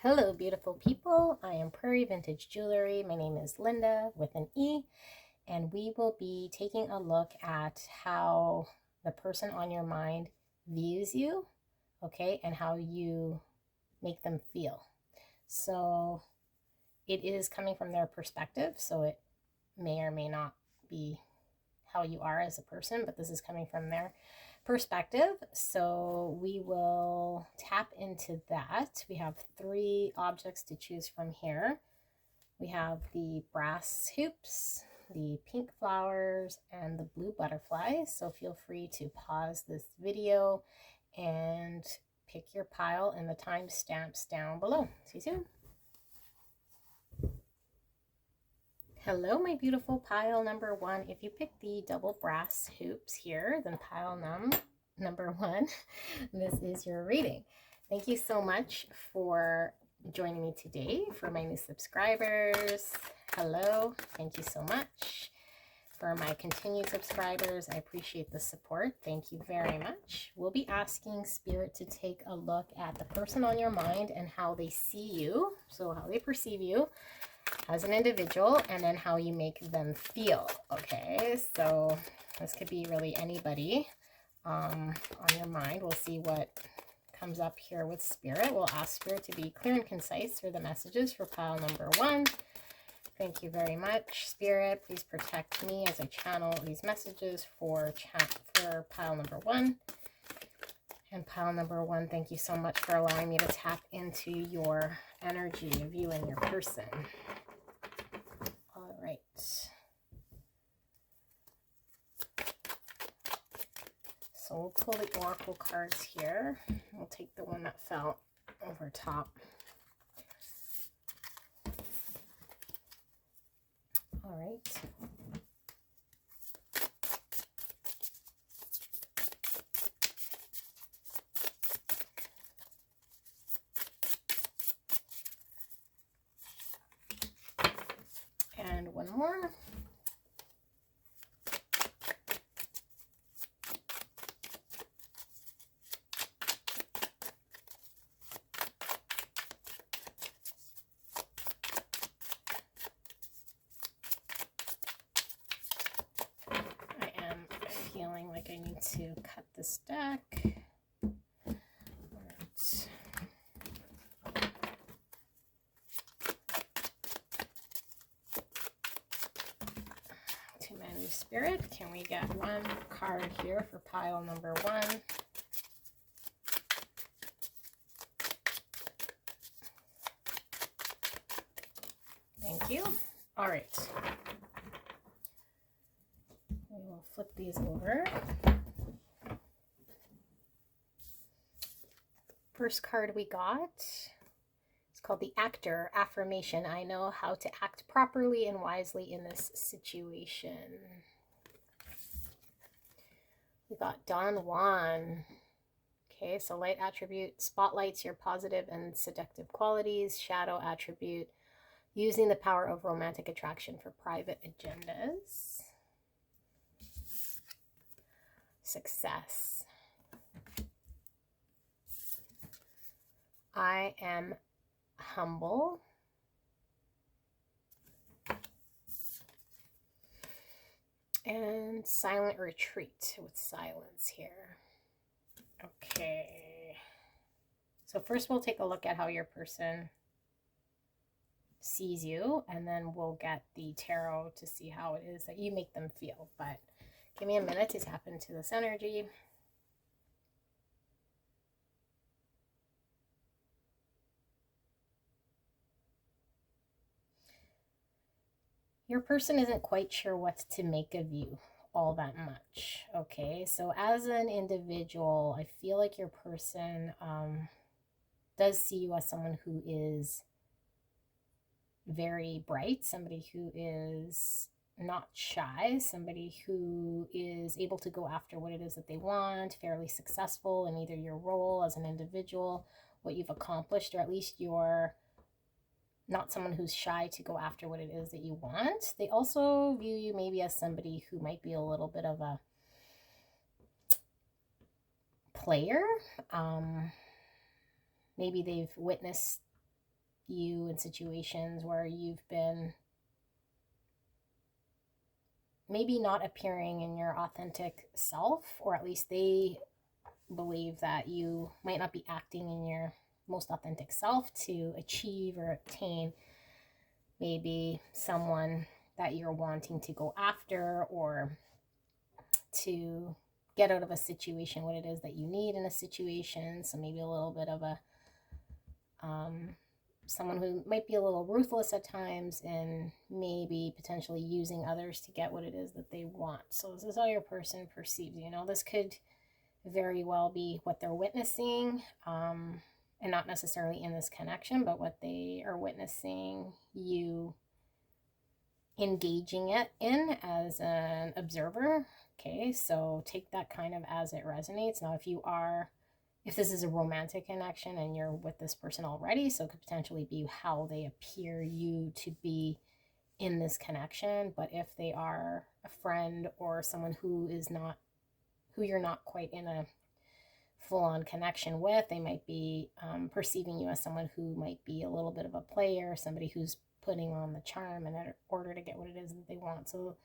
Hello, beautiful people. I am Prairie Vintage Jewelry. My name is Linda with an E, and we will be taking a look at how the person on your mind views you, okay, and how you make them feel. So it is coming from their perspective, so it may or may not be how you are as a person, but this is coming from their perspective. So we will tap into that. We have 3 objects to choose from here. We have the brass hoops, the pink flowers, and the blue butterflies. So feel free to pause this video and pick your pile and the timestamps down below. See you soon. Hello, my beautiful pile number 1. If you pick the double brass hoops here, then pile number 1, this is your reading. Thank you so much for joining me today. For my new subscribers, hello, thank you so much. For my continued subscribers, I appreciate the support. Thank you very much. We'll be asking Spirit to take a look at the person on your mind and how they see you, so how they perceive you as an individual, and then how you make them feel. Okay, so this could be really anybody on your mind. We'll see what comes up here with Spirit. We'll ask Spirit to be clear and concise through the messages for pile number 1. Thank you very much, Spirit. Please protect me as I channel these messages for pile number 1. And pile number 1, thank you so much for allowing me to tap into your energy of you and your person. All right. So we'll pull the oracle cards here. We'll take the one that fell over top. All right. And one more. I am feeling like I need to cut this deck. Spirit, can we get one card here for pile number 1? Thank you. All right. We will flip these over. First card we got, it's called the Actor Affirmation. I know how to act properly and wisely in this situation. We got Don Juan. Okay, so light attribute spotlights your positive and seductive qualities. Shadow attribute, using the power of romantic attraction for private agendas. Success. I am humble. And silent retreat with silence here. Okay. So first we'll take a look at how your person sees you, and then we'll get the tarot to see how it is that you make them feel. But give me a minute to tap into this energy. Your person isn't quite sure what to make of you all that much, okay? So as an individual, I feel like your person does see you as someone who is very bright, somebody who is not shy, somebody who is able to go after what it is that they want, fairly successful in either your role as an individual, what you've accomplished, or at least you're not someone who's shy to go after what it is that you want. They also view you maybe as somebody who might be a little bit of a player. Maybe they've witnessed you in situations where you've been maybe not appearing in your authentic self, or at least they believe that you might not be acting in your most authentic self to achieve or obtain maybe someone that you're wanting to go after, or to get out of a situation what it is that you need in a situation. So maybe a little bit of a someone who might be a little ruthless at times and maybe potentially using others to get what it is that they want. So this is how your person perceives you. This could very well be what they're witnessing, and not necessarily in this connection, but what they are witnessing you engaging it in as an observer. Okay, so take that kind of as it resonates. Now, if this is a romantic connection and you're with this person already, so it could potentially be how they appear you to be in this connection. But if they are a friend or someone who you're not quite in a full-on connection with, they might be perceiving you as someone who might be a little bit of a player, somebody who's putting on the charm in order to get what it is that they want. So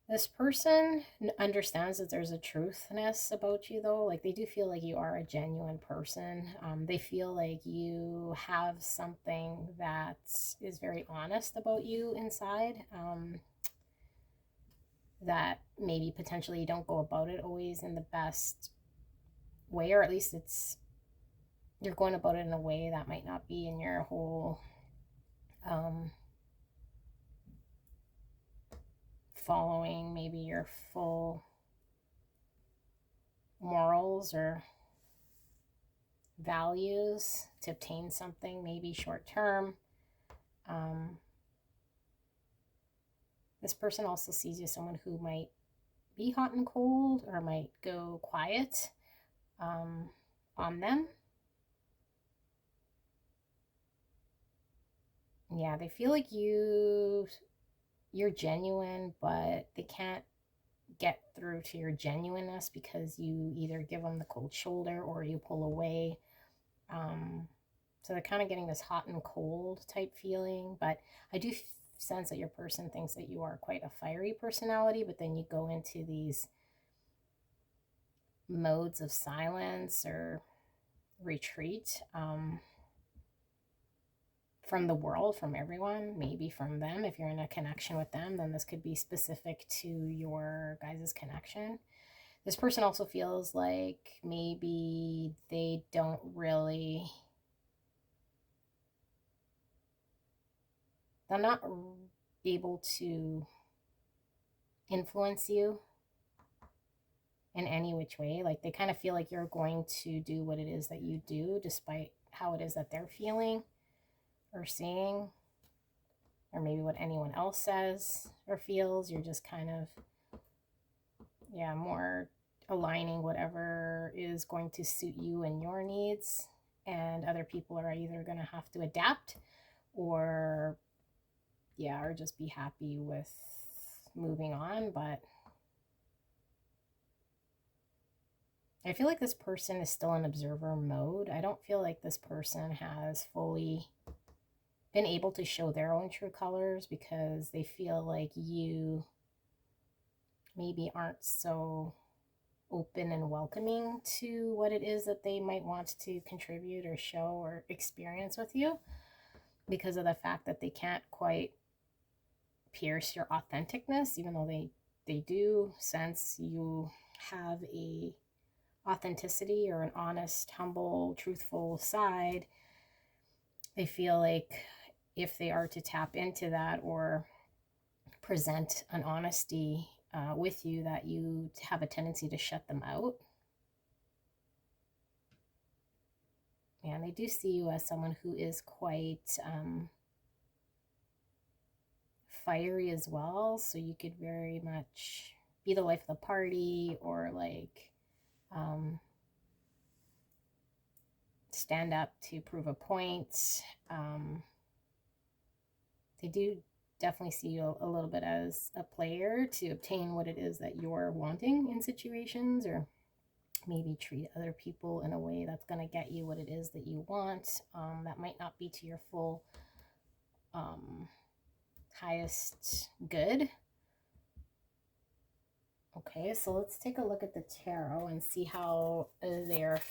this person understands that there's a truthness about you, though. Like, they do feel like you are a genuine person. They feel like you have something that is very honest about you inside, that maybe potentially you don't go about it always in the best way, or at least you're going about it in a way that might not be in your whole following maybe your full morals or values to obtain something maybe short term. This person also sees you as someone who might be hot and cold, or might go quiet on them. Yeah, they feel like you're genuine, but they can't get through to your genuineness because you either give them the cold shoulder or you pull away. So they're kind of getting this hot and cold type feeling. But I do sense that your person thinks that you are quite a fiery personality, but then you go into these modes of silence or retreat from the world, from everyone, maybe from them. If you're in a connection with them, then this could be specific to your guys' connection. This person also feels like maybe they're not able to influence you in any which way. Like, they kind of feel like you're going to do what it is that you do, despite how it is that they're feeling or seeing, or maybe what anyone else says or feels. You're just kind of, more aligning whatever is going to suit you and your needs. And other people are either going to have to adapt or just be happy with moving on. But I feel like this person is still in observer mode. I don't feel like this person has fully been able to show their own true colors, because they feel like you maybe aren't so open and welcoming to what it is that they might want to contribute or show or experience with you, because of the fact that they can't quite pierce your authenticness, even though they do sense you have a authenticity or an honest, humble, truthful side. They feel like if they are to tap into that or present an honesty with you, that you have a tendency to shut them out. And they do see you as someone who is quite fiery as well. So you could very much be the life of the party, or like stand up to prove a point. They do definitely see you a little bit as a player to obtain what it is that you're wanting in situations, or maybe treat other people in a way that's going to get you what it is that you want. That might not be to your full highest good. Okay, so let's take a look at the tarot and see how they're,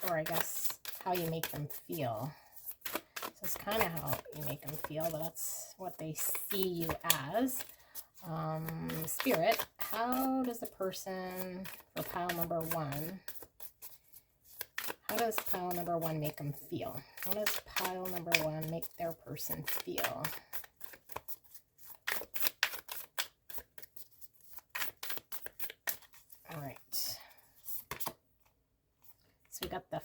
or I guess how you make them feel. So it's kind of how you make them feel, but that's what they see you as. Spirit, how does the person for pile number 1, how does pile number 1 make them feel? How does pile number 1 make their person feel? All right. So we got the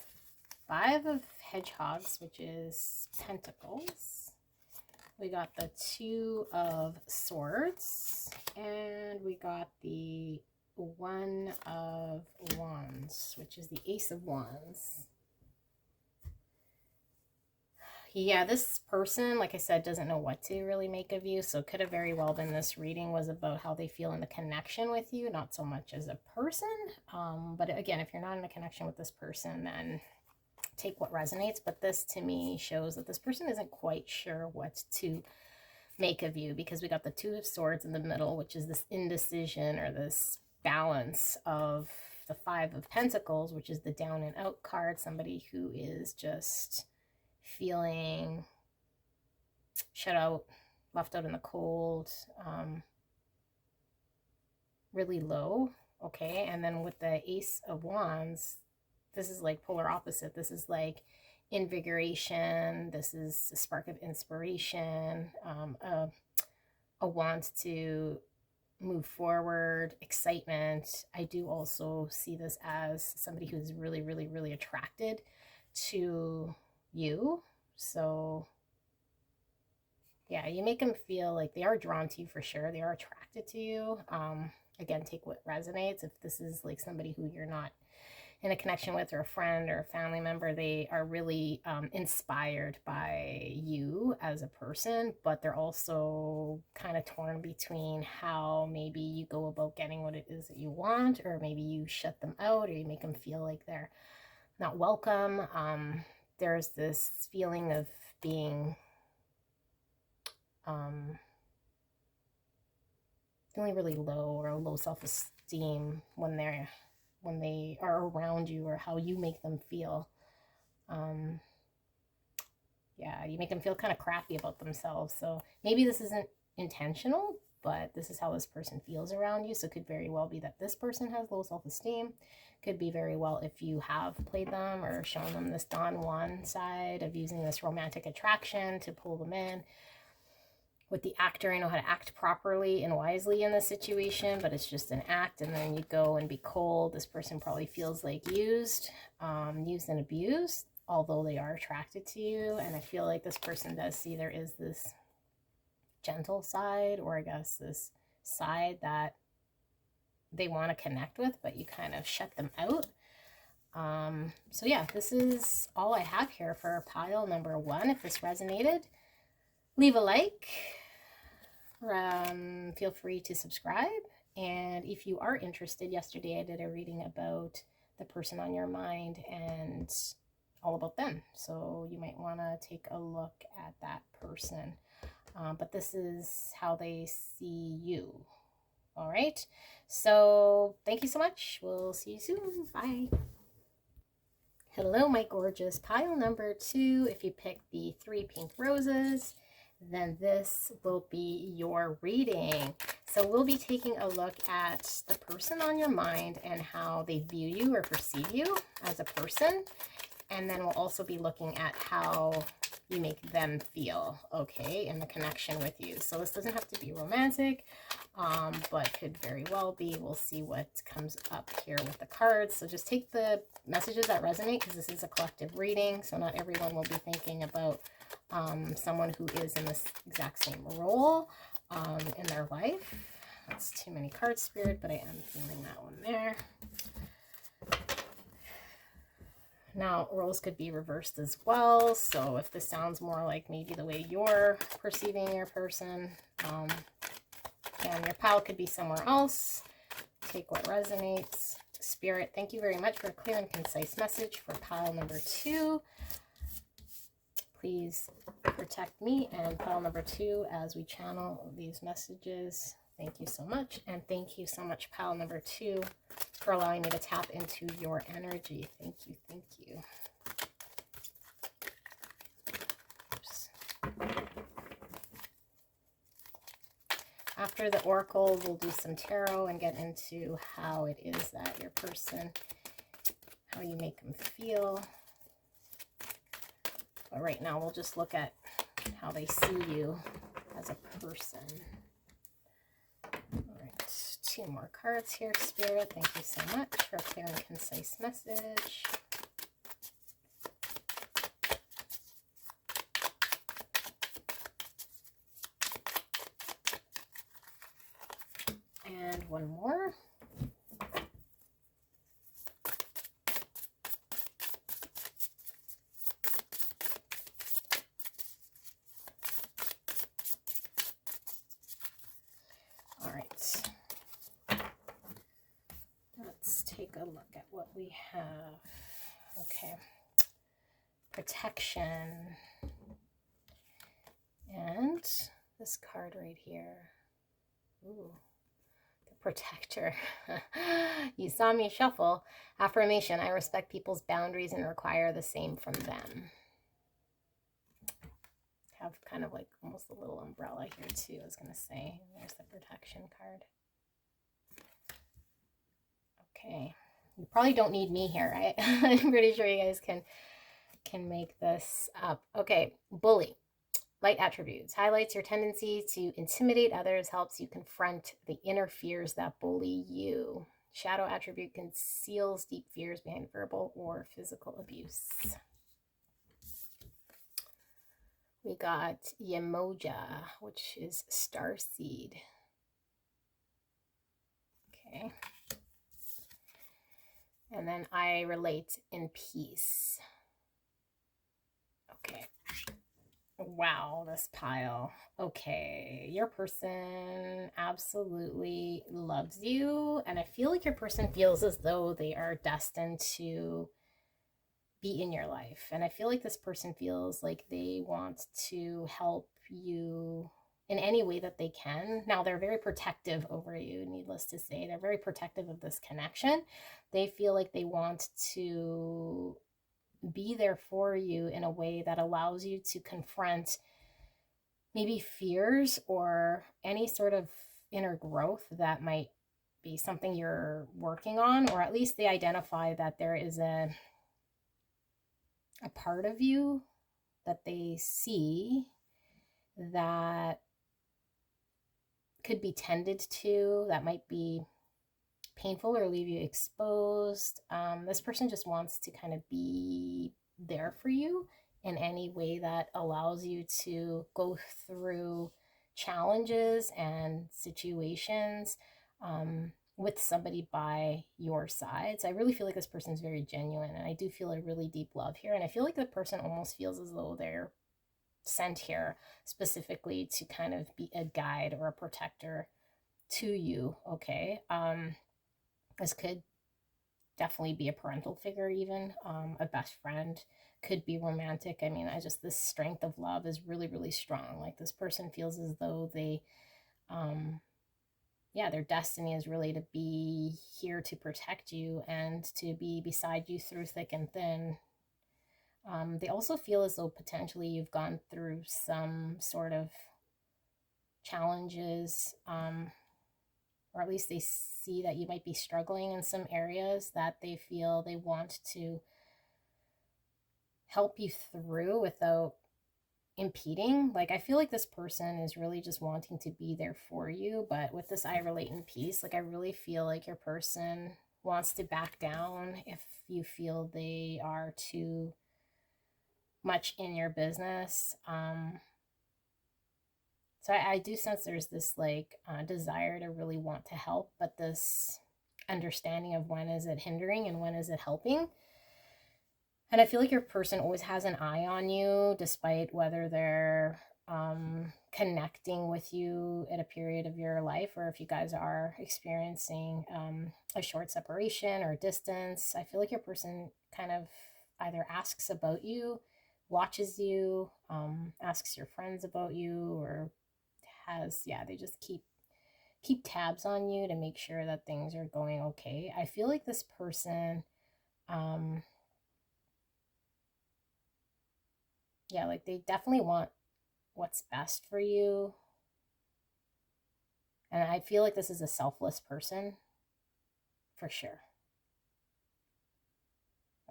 5 of hedgehogs, which is pentacles. We got the 2 of swords, and we got the 1 of wands, which is the ace of wands. Yeah, this person, like I said, doesn't know what to really make of you. So it could have very well been this reading was about how they feel in the connection with you, not so much as a person. But again, if you're not in a connection with this person, then take what resonates. But this to me shows that this person isn't quite sure what to make of you, because we got the 2 of swords in the middle, which is this indecision or this balance of the 5 of pentacles, which is the down and out card, somebody who is just feeling shut out, left out in the cold, really low. Okay, and then with the ace of wands, this is like polar opposite. This is like invigoration. This is a spark of inspiration, a want to move forward, excitement. I do also see this as somebody who's really, really, really attracted to you. So yeah, you make them feel like they are drawn to you for sure. They are attracted to you. Again, take what resonates. If this is like somebody who you're not in a connection with, or a friend or a family member, they are really inspired by you as a person, but they're also kind of torn between how maybe you go about getting what it is that you want, or maybe you shut them out, or you make them feel like they're not welcome. There's this feeling of being feeling really low, or low self-esteem when they are around you, or how you make them feel. Yeah, you make them feel kind of crappy about themselves. So maybe this isn't intentional, but this is how this person feels around you. So it could very well be that this person has low self-esteem. Could be very well if you have played them or shown them this Don Juan side of using this romantic attraction to pull them in. With the actor, I know how to act properly and wisely in this situation, but it's just an act, and then you go and be cold. This person probably feels like used and abused, although they are attracted to you. And I feel like this person does see there is this gentle side, or I guess this side that they want to connect with, but you kind of shut them out. So yeah, this is all I have here for pile number 1. If this resonated, leave a like. Feel free to subscribe. And if you are interested, yesterday I did a reading about the person on your mind and all about them. So you might want to take a look at that person. But this is how they see you. All right. So thank you so much. We'll see you soon. Bye. Hello, my gorgeous pile number 2. If you pick the 3 pink roses, then this will be your reading. So we'll be taking a look at the person on your mind and how they view you or perceive you as a person. And then we'll also be looking at how you make them feel, okay, in the connection with you. So this doesn't have to be romantic, but could very well be. We'll see what comes up here with the cards. So just take the messages that resonate, because this is a collective reading. So not everyone will be thinking about someone who is in this exact same role in their life. That's too many cards, Spirit, but I am feeling that one there. Now, roles could be reversed as well. So if this sounds more like maybe the way you're perceiving your person, and your pile could be somewhere else. Take what resonates. Spirit, thank you very much for a clear and concise message for pile number 2. Please protect me and pile number 2 as we channel these messages. Thank you so much. And thank you so much, pile number 2, for allowing me to tap into your energy. Thank you. Thank you. Oops. After the oracle, we'll do some tarot and get into how it is that your person, how you make them feel. But right now, we'll just look at how they see you as a person. All right, 2 more cards here, Spirit. Thank you so much for a clear and concise message. And 1 more. All right. Let's take a look at what we have. Okay. Protection. And this card right here. Ooh. Protector. You saw me shuffle. Affirmation. I respect people's boundaries and require the same from them. Have kind of like almost a little umbrella here too, I was going to say. There's the protection card. Okay. You probably don't need me here, right? I'm pretty sure you guys can make this up. Okay. Bully. Light attributes. Highlights your tendency to intimidate others, helps you confront the inner fears that bully you. Shadow attribute conceals deep fears behind verbal or physical abuse. We got Yemoja, which is starseed. Okay. And then I relate in peace. Okay. Wow, this pile. Okay, your person absolutely loves you. And I feel like your person feels as though they are destined to be in your life. And I feel like this person feels like they want to help you in any way that they can. Now, they're very protective over you, needless to say. They're very protective of this connection. They feel like they want to be there for you in a way that allows you to confront maybe fears or any sort of inner growth that might be something you're working on, or at least they identify that there is a part of you that they see that could be tended to, that might be painful or leave you exposed. This person just wants to kind of be there for you in any way that allows you to go through challenges and situations with somebody by your side. So I really feel like this person is very genuine, and I do feel a really deep love here. And I feel like the person almost feels as though they're sent here specifically to kind of be a guide or a protector to you. Okay. This could definitely be a parental figure, even a best friend, could be romantic. I mean, this strength of love is really, really strong. Like, this person feels as though they, their destiny is really to be here to protect you and to be beside you through thick and thin. They also feel as though potentially you've gone through some sort of challenges, or at least they see that you might be struggling in some areas that they feel they want to help you through without impeding. Like, I feel like this person is really just wanting to be there for you, but with this I relate in peace, like, I really feel like your person wants to back down if you feel they are too much in your business. So I do sense there's this desire to really want to help, but this understanding of when is it hindering and when is it helping. And I feel like your person always has an eye on you, despite whether they're connecting with you at a period of your life, or if you guys are experiencing a short separation or distance. I feel like your person kind of either asks about you, watches you, asks your friends about you, or has, yeah, they just keep tabs on you to make sure that things are going okay. I feel like this person, yeah, like they definitely want what's best for you. And I feel like this is a selfless person for sure.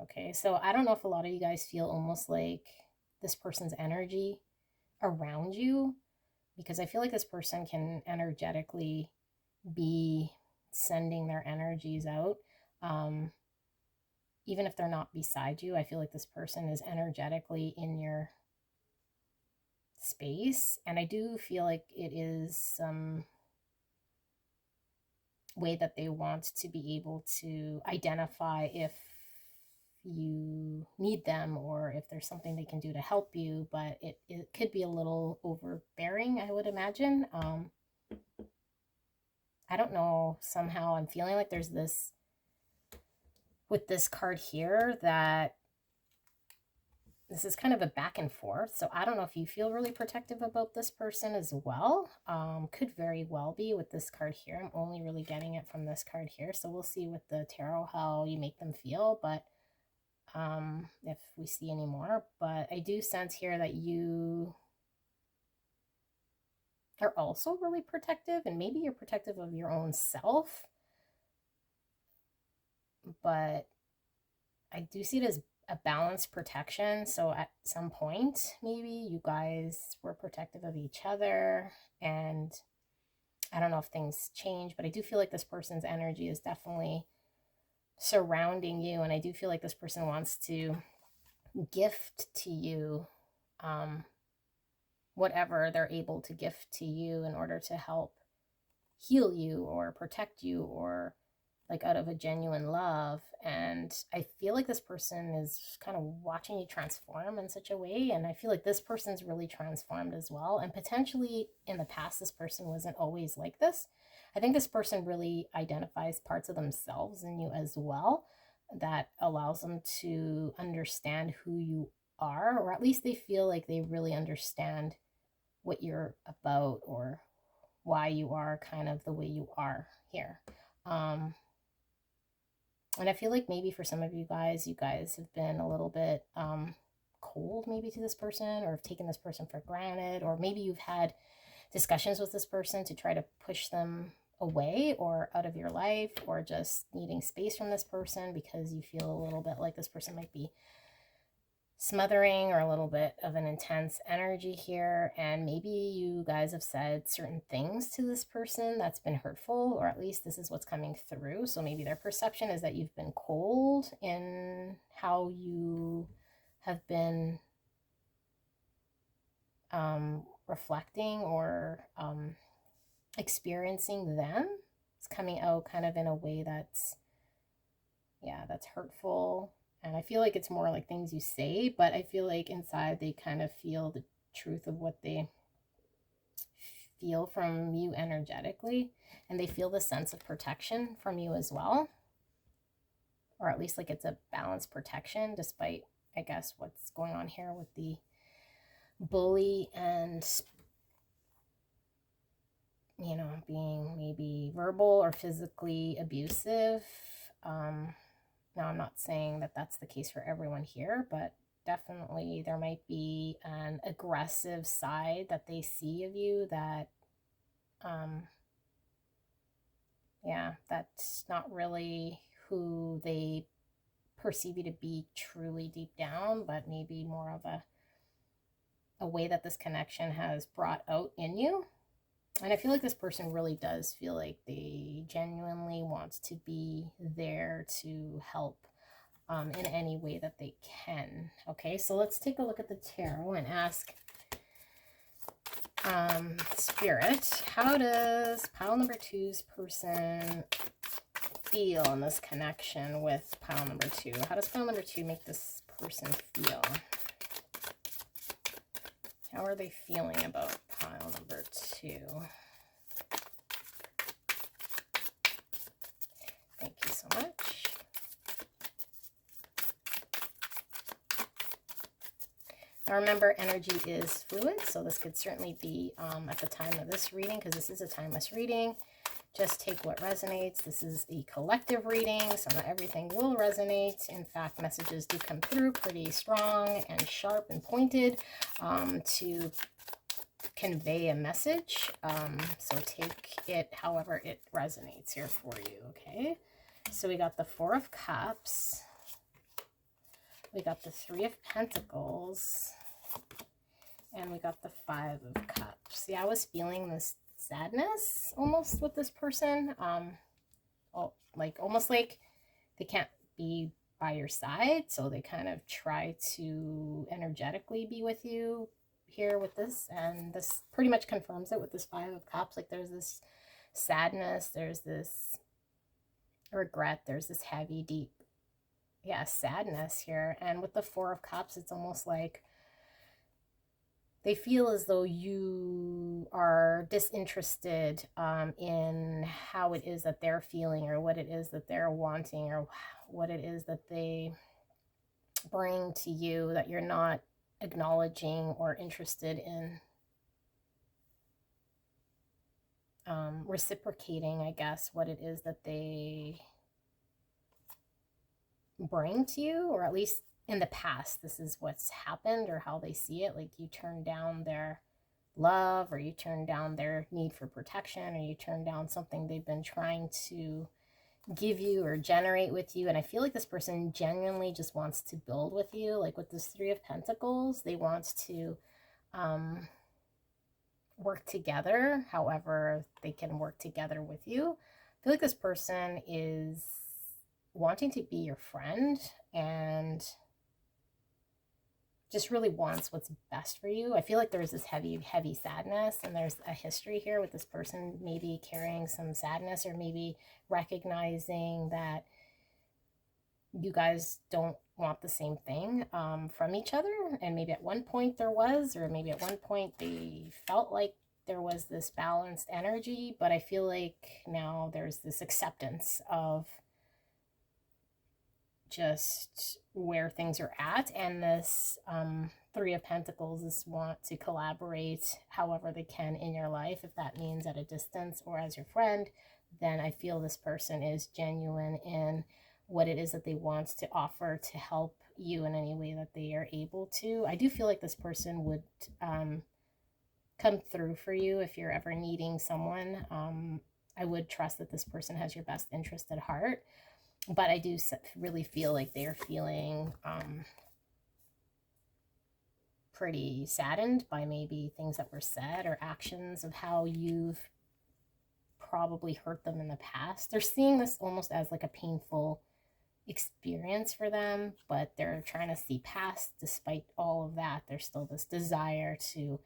Okay, so I don't know if a lot of you guys feel almost like this person's energy around you, because I feel like this person can energetically be sending their energies out. Even if they're not beside you, I feel like this person is energetically in your space. And I do feel like it is some way that they want to be able to identify if you need them or if there's something they can do to help you, but it could be a little overbearing, I would imagine. I don't know, somehow I'm feeling like there's this, with this card here, that this is kind of a back and forth. So I don't know if you feel really protective about this person as well. Could very well be with this card here. I'm only really getting it from this card here. So we'll see with the tarot how you make them feel, but if we see any more. But I do sense here that you are also really protective, and maybe you're protective of your own self. But I do see it as a balanced protection. So at some point, maybe you guys were protective of each other, and I don't know if things change, but I do feel like this person's energy is definitely surrounding you. And I do feel like this person wants to gift to you whatever they're able to gift to you in order to help heal you or protect you, or like out of a genuine love. And I feel like this person is kind of watching you transform in such a way. And I feel like this person's really transformed as well. And potentially in the past, this person wasn't always like this. I think this person really identifies parts of themselves in you as well that allows them to understand who you are, or at least they feel like they really understand what you're about or why you are kind of the way you are here. And I feel like maybe for some of you guys have been a little bit cold maybe to this person, or have taken this person for granted, or maybe you've had discussions with this person to try to push them away or out of your life, or just needing space from this person because you feel a little bit like this person might be smothering or a little bit of an intense energy here. And maybe you guys have said certain things to this person that's been hurtful, or at least this is what's coming through. So maybe their perception is that you've been cold in how you have been reflecting or experiencing them. It's coming out kind of in a way that's, yeah, that's hurtful. And I feel like it's more like things you say, but I feel like inside they kind of feel the truth of what they feel from you energetically. And they feel the sense of protection from you as well. Or at least like it's a balanced protection, despite, I guess, what's going on here with the bully and, you know, being maybe verbal or physically abusive. Now, I'm not saying that that's the case for everyone here, but definitely there might be an aggressive side that they see of you that, yeah, that's not really who they perceive you to be truly deep down, but maybe more of a way that this connection has brought out in you. And I feel like this person really does feel like they genuinely want to be there to help in any way that they can. Okay, so let's take a look at the tarot and ask Spirit, how does pile number 2's person feel in this connection with pile number 2? How does pile number 2 make this person feel? How are they feeling about pile number 2? Thank you so much. Now remember, energy is fluid, so this could certainly be at the time of this reading, because this is a timeless reading. Just take what resonates. This is a collective reading, so not everything will resonate. In fact, messages do come through pretty strong and sharp and pointed to convey a message. So take it however it resonates here for you, okay? So we got the 4 of Cups. We got the 3 of Pentacles. And we got the 5 of Cups. Yeah, I was feeling this sadness almost with this person. Almost like they can't be by your side, so they kind of try to energetically be with you here with this, and this pretty much confirms it with this 5 of Cups. Like there's this sadness, there's this regret, there's this heavy, deep, sadness here. And with the 4 of Cups, it's almost like they feel as though you are disinterested in how it is that they're feeling, or what it is that they're wanting, or what it is that they bring to you, that you're not acknowledging or interested in reciprocating, I guess, what it is that they bring to you, or at least in the past, this is what's happened, or how they see it. Like you turn down their love, or you turn down their need for protection, or you turn down something they've been trying to give you or generate with you. And I feel like this person genuinely just wants to build with you. Like with this 3 of Pentacles, they want to work together however they can work together with you. I feel like this person is wanting to be your friend and just really wants what's best for you. I feel like there's this heavy sadness, and there's a history here with this person maybe carrying some sadness, or maybe recognizing that you guys don't want the same thing from each other. And maybe at one point there was, or maybe at one point they felt like there was this balanced energy, but I feel like now there's this acceptance of just where things are at. And this 3 of Pentacles is want to collaborate however they can in your life. If that means at a distance or as your friend, then I feel this person is genuine in what it is that they want to offer to help you in any way that they are able to. I do feel like this person would come through for you if you're ever needing someone. I would trust that this person has your best interest at heart. But I do really feel like they are feeling pretty saddened by maybe things that were said, or actions of how you've probably hurt them in the past. They're seeing this almost as like a painful experience for them, but they're trying to see past. Despite all of that, there's still this desire to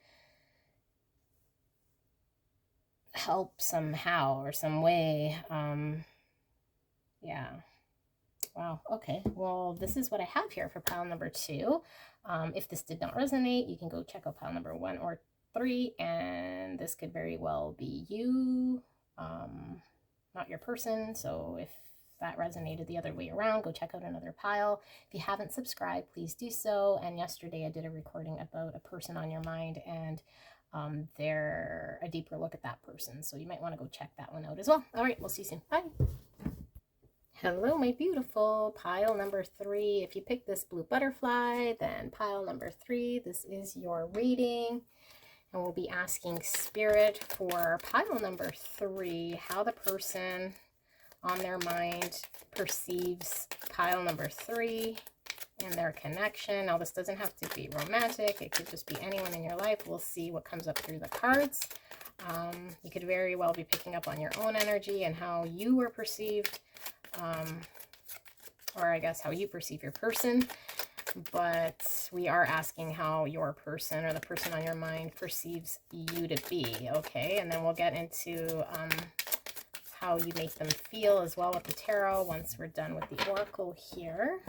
help somehow or some way. Yeah. Wow. Okay. Well, this is what I have here for pile number 2. If this did not resonate, you can go check out pile number 1 or 3, and this could very well be you, not your person. So if that resonated the other way around, go check out another pile. If you haven't subscribed, please do so. And yesterday I did a recording about a person on your mind, and they're a deeper look at that person. So you might want to go check that one out as well. All right. We'll see you soon. Bye. Hello, my beautiful pile number 3. If you picked this blue butterfly, then pile number 3, this is your reading. And we'll be asking Spirit for pile number 3, how the person on their mind perceives pile number 3 and their connection. Now, this doesn't have to be romantic. It could just be anyone in your life. We'll see what comes up through the cards. You could very well be picking up on your own energy and how you were perceived. Or I guess how you perceive your person, but we are asking how your person, or the person on your mind, perceives you to be, okay? And then we'll get into how you make them feel as well with the tarot once we're done with the oracle here.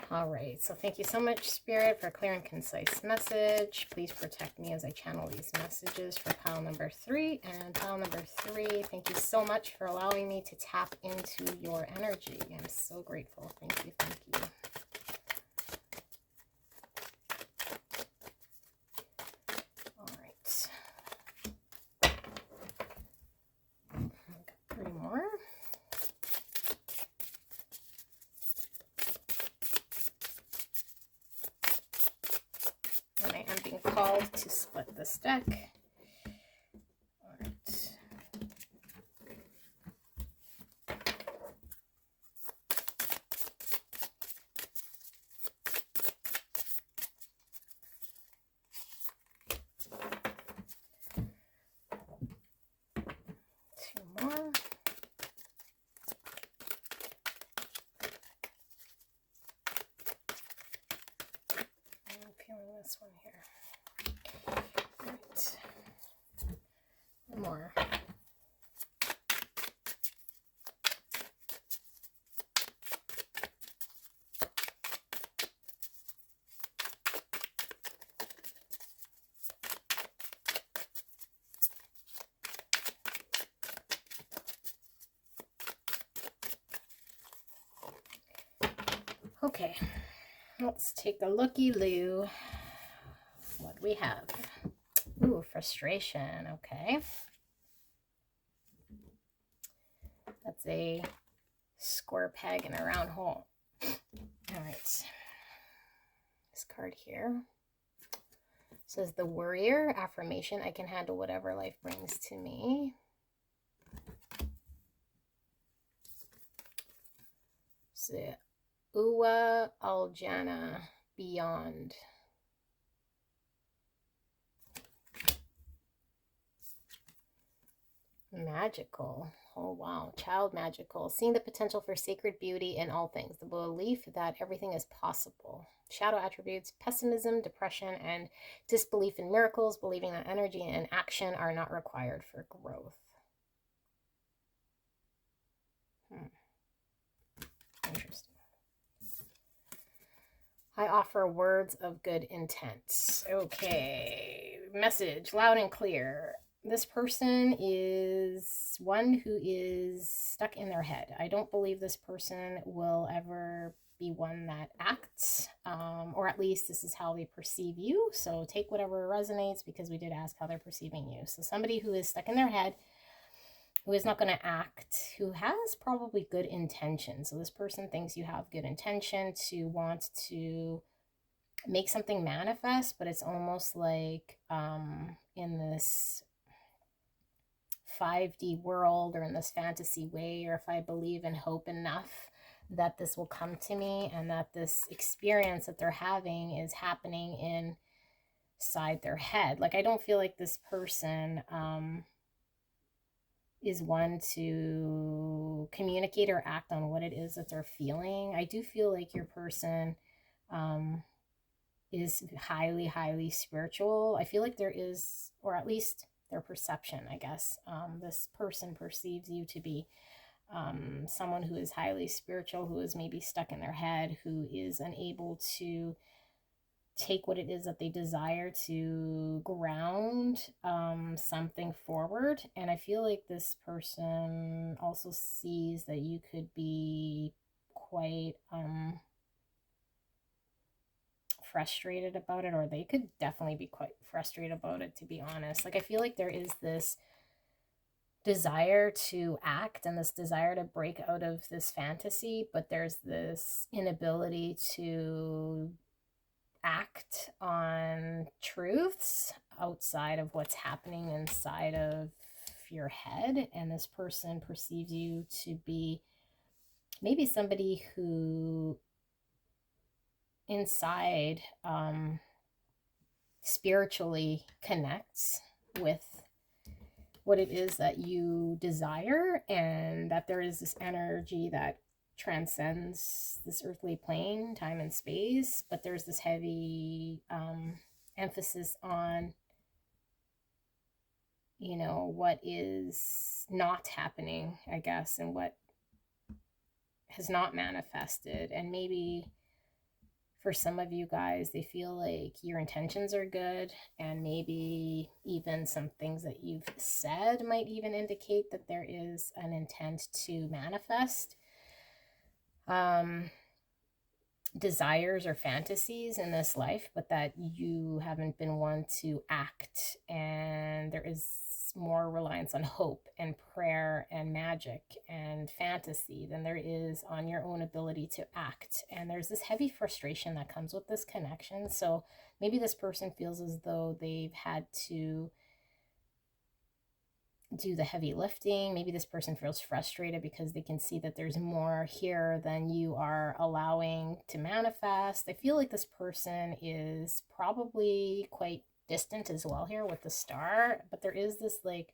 All right, so thank you so much, Spirit, for a clear and concise message. Please protect me as I channel these messages for pile number 3. And pile number 3, thank you so much for allowing me to tap into your energy. I'm so grateful. Thank you, thank you. All right. I've got 3 more. And I am being called to split this deck. All right. More. I'm feeling this one here. All right. One more. Okay, let's take a looky-loo. What do we have? Ooh, frustration. Okay. That's a square peg in a round hole. All right. This card here says the warrior affirmation. I can handle whatever life brings to me. So, Uwa Aljana, beyond. Magical. Oh, wow. Child magical. Seeing the potential for sacred beauty in all things. The belief that everything is possible. Shadow attributes, pessimism, depression, and disbelief in miracles. Believing that energy and action are not required for growth. Interesting. I offer words of good intent. Okay. Message loud and clear. This person is one who is stuck in their head. I don't believe this person will ever be one that acts, or at least this is how they perceive you. So take whatever resonates, because we did ask how they're perceiving you. So somebody who is stuck in their head, who is not going to act, who has probably good intention. So this person thinks you have good intention to want to make something manifest, but it's almost like in this 5D world or in this fantasy way, or if I believe and hope enough that this will come to me, and that this experience that they're having is happening inside their head. Like, I don't feel like this person is one to communicate or act on what it is that they're feeling. I do feel like your person is highly, highly spiritual. I feel like there is, or at least their perception, I guess, this person perceives you to be someone who is highly spiritual, who is maybe stuck in their head, who is unable to take what it is that they desire to ground something forward. And I feel like this person also sees that you could be quite frustrated about it, or they could definitely be quite frustrated about it, to be honest. Like, I feel like there is this desire to act and this desire to break out of this fantasy, but there's this inability to act on truths outside of what's happening inside of your head. And this person perceives you to be maybe somebody who inside spiritually connects with what it is that you desire, and that there is this energy that transcends this earthly plane, time and space, but there's this heavy emphasis on, you know, what is not happening, I guess, and what has not manifested. And maybe For some of you guys, they feel like your intentions are good, and maybe even some things that you've said might even indicate that there is an intent to manifest desires or fantasies in this life, but that you haven't been one to act, and there is more reliance on hope and prayer and magic and fantasy than there is on your own ability to act. And there's this heavy frustration that comes with this connection. So maybe this person feels as though they've had to do the heavy lifting. Maybe this person feels frustrated because they can see that there's more here than you are allowing to manifest. I feel like this person is probably quite distant as well here with the star, but there is this like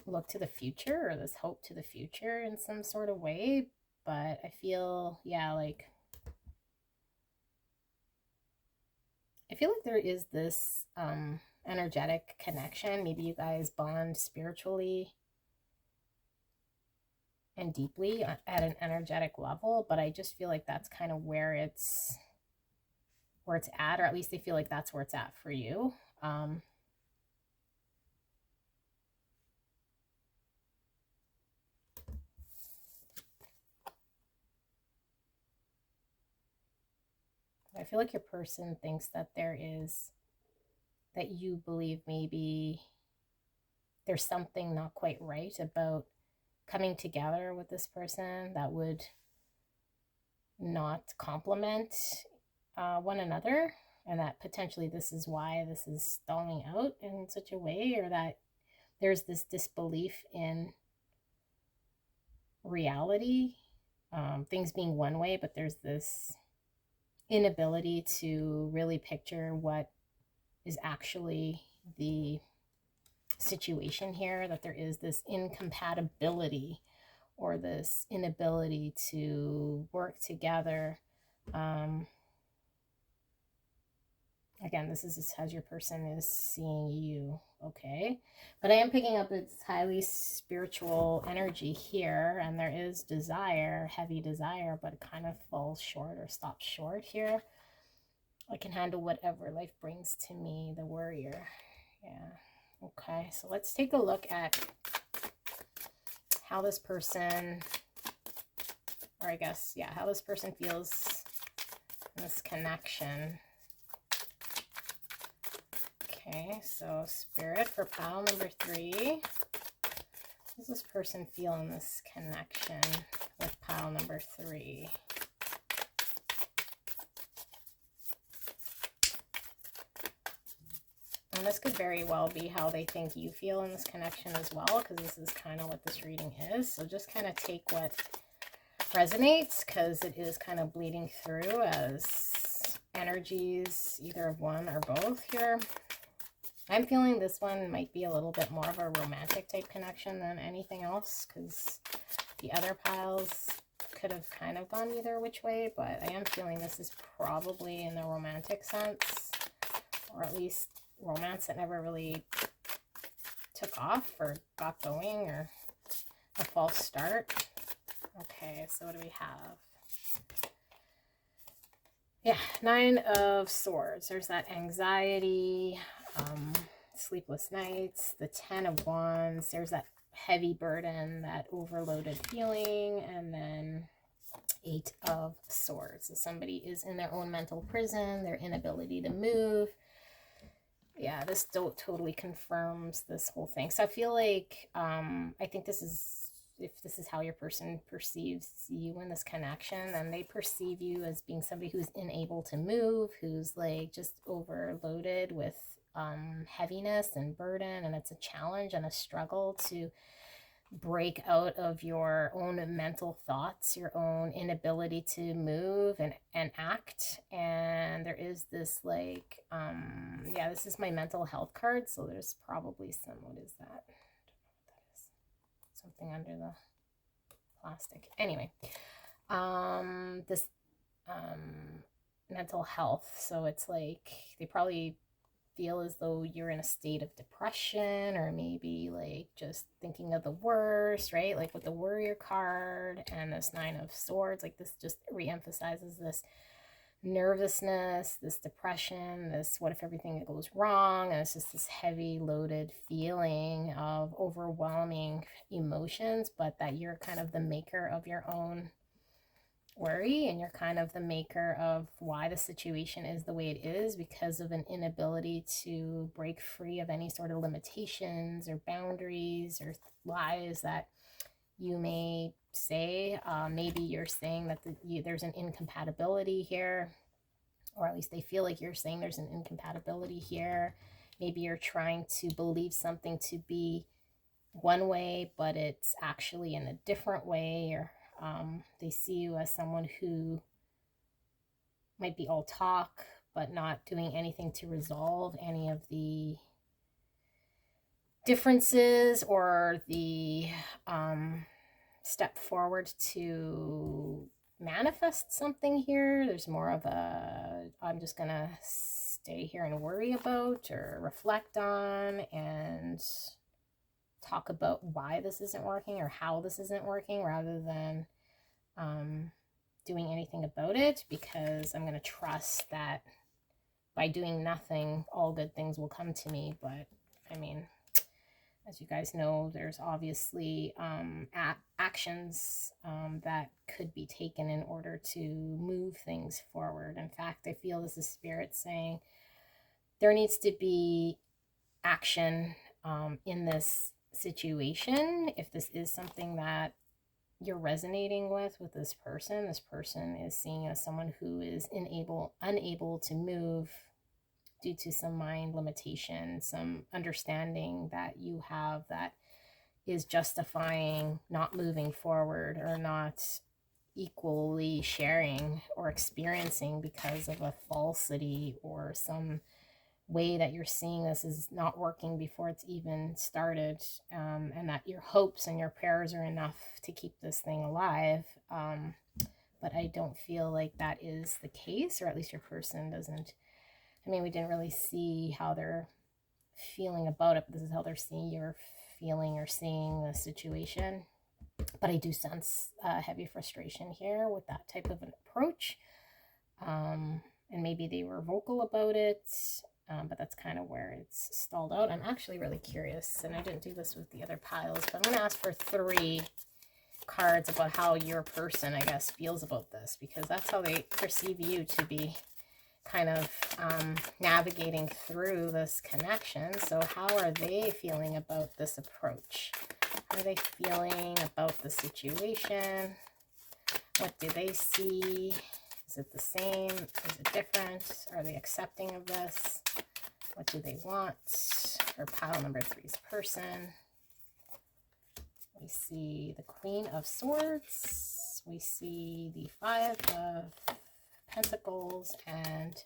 look to the future, or this hope to the future in some sort of way. But I feel, yeah, like I feel like there is this energetic connection. Maybe you guys bond spiritually and deeply at an energetic level, but I just feel like that's kind of where it's at, or at least I feel like that's where it's at for you. I feel like your person thinks that that you believe maybe there's something not quite right about coming together with this person that would not complement one another, and that potentially this is why this is stalling out in such a way, or that there's this disbelief in reality, things being one way, but there's this inability to really picture what is actually the situation here, that there is this incompatibility or this inability to work together. Again, this is just how your person is seeing you, okay? But I am picking up this highly spiritual energy here, and there is desire, heavy desire, but it kind of falls short or stops short here. I can handle whatever life brings to me, the warrior. Yeah, okay, so let's take a look at how this person, or I guess, yeah, how this person feels in this connection. Okay, so Spirit for pile number 3. How does this person feel in this connection with pile number 3? And this could very well be how they think you feel in this connection as well, because this is kind of what this reading is. So just kind of take what resonates, because it is kind of bleeding through as energies, either of one or both here. I'm feeling this one might be a little bit more of a romantic type connection than anything else, because the other piles could have kind of gone either which way, but I am feeling this is probably in the romantic sense, or at least romance that never really took off or got going, or a false start. Okay, so what do we have? Yeah, 9 of Swords. There's that anxiety, sleepless nights, the 10 of Wands. There's that heavy burden, that overloaded feeling, and then 8 of Swords. So somebody is in their own mental prison, their inability to move. Yeah, this totally confirms this whole thing. So I feel like, I think this is, if this is how your person perceives you in this connection, then they perceive you as being somebody who's unable to move, who's like just overloaded with heaviness and burden, and it's a challenge and a struggle to break out of your own mental thoughts, your own inability to move and act. And there is this like, yeah, this is my mental health card, so there's probably some, what is that? I don't know what that is. Something under the plastic. Anyway, this mental health, so it's like they probably feel as though you're in a state of depression, or maybe like just thinking of the worst, right? Like with the Warrior card and this Nine of Swords, like this just reemphasizes this nervousness, this depression, this what if everything goes wrong, and it's just this heavy loaded feeling of overwhelming emotions, but that you're kind of the maker of your own worry, and you're kind of the maker of why the situation is the way it is because of an inability to break free of any sort of limitations or boundaries or lies that you may say. Maybe you're saying that there's an incompatibility here, or at least they feel like you're saying there's an incompatibility here. Maybe you're trying to believe something to be one way, but it's actually in a different way, or they see you as someone who might be all talk, but not doing anything to resolve any of the differences or the step forward to manifest something here. There's more of a, I'm just gonna stay here and worry about or reflect on and talk about why this isn't working or how this isn't working, rather than doing anything about it, because I'm going to trust that by doing nothing, all good things will come to me. But I mean, as you guys know, there's obviously actions that could be taken in order to move things forward. In fact, I feel this is Spirit saying there needs to be action in this situation. If this is something that you're resonating with this person is seeing as someone who is unable to move due to some mind limitation, some understanding that you have that is justifying not moving forward or not equally sharing or experiencing because of a falsity or some way that you're seeing this is not working before it's even started, and that your hopes and your prayers are enough to keep this thing alive. But I don't feel like that is the case, or at least your person doesn't. I mean, we didn't really see how they're feeling about it, but this is how they're seeing you're feeling or seeing the situation. But I do sense heavy frustration here with that type of an approach. And maybe they were vocal about it, but that's kind of where it's stalled out. I'm actually really curious, and I didn't do this with the other piles, but I'm going to ask for 3 cards about how your person, I guess, feels about this, because that's how they perceive you to be kind of navigating through this connection. So how are they feeling about this approach? How are they feeling about the situation? What do they see? Is it the same? Is it different? Are they accepting of this? What do they want for pile number 3's person? We see the Queen of Swords. We see the 5 of Pentacles and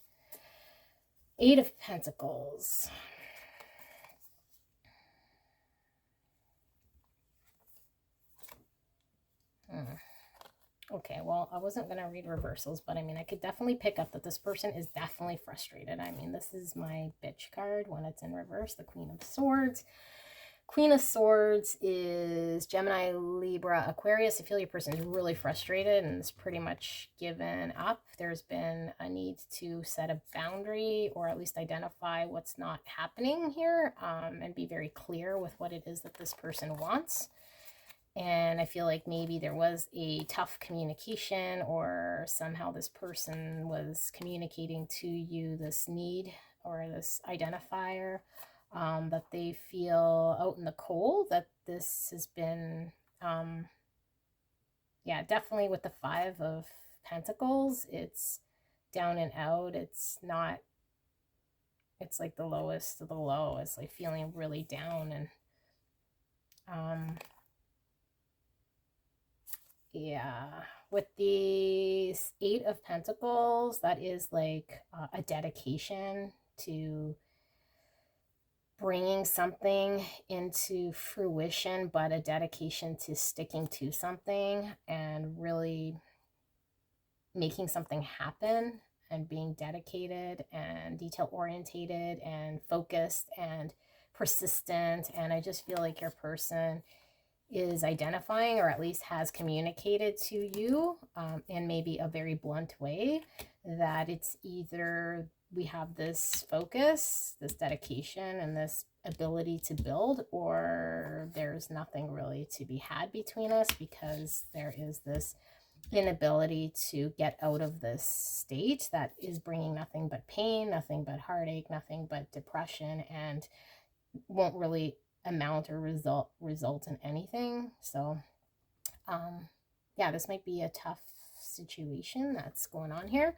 8 of Pentacles. Okay, well, I wasn't going to read reversals, but I mean, I could definitely pick up that this person is definitely frustrated. I mean, this is my bitch card when it's in reverse, the Queen of Swords. Queen of Swords is Gemini, Libra, Aquarius. I feel your person is really frustrated and is pretty much given up. There's been a need to set a boundary, or at least identify what's not happening here, and be very clear with what it is that this person wants. And I feel like maybe there was a tough communication, or somehow this person was communicating to you this need or this identifier, that they feel out in the cold, that this has been, yeah, definitely with the 5 of Pentacles, it's down and out. It's not, it's like the lowest of the low. It's like feeling really down. And yeah, with the 8 of Pentacles, that is like a dedication to bringing something into fruition, but a dedication to sticking to something and really making something happen. and being dedicated and detail orientated and focused and persistent. And I just feel like your person is identifying, or at least has communicated to you in maybe a very blunt way, that it's either we have this focus, this dedication, and this ability to build, or there's nothing really to be had between us, because there is this inability to get out of this state that is bringing nothing but pain, nothing but heartache, nothing but depression, and won't really amount or result in anything. So yeah, this might be a tough situation that's going on here.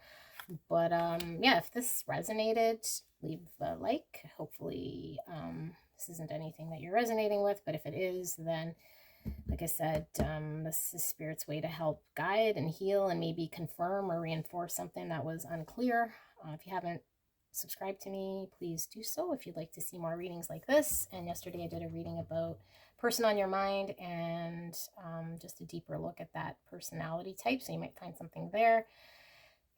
But yeah, if this resonated, leave a like. Hopefully this isn't anything that you're resonating with, but if it is, then like I said, this is Spirit's way to help guide and heal and maybe confirm or reinforce something that was unclear. If you haven't subscribed to me, please do so if you'd like to see more readings like this. And yesterday I did a reading about person on your mind, and just a deeper look at that personality type, so you might find something there.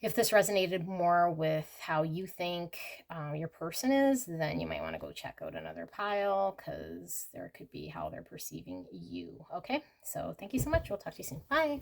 If this resonated more with how you think your person is, then you might want to go check out another pile, because there could be how they're perceiving you. Okay, so thank you so much. We'll talk to you soon. Bye.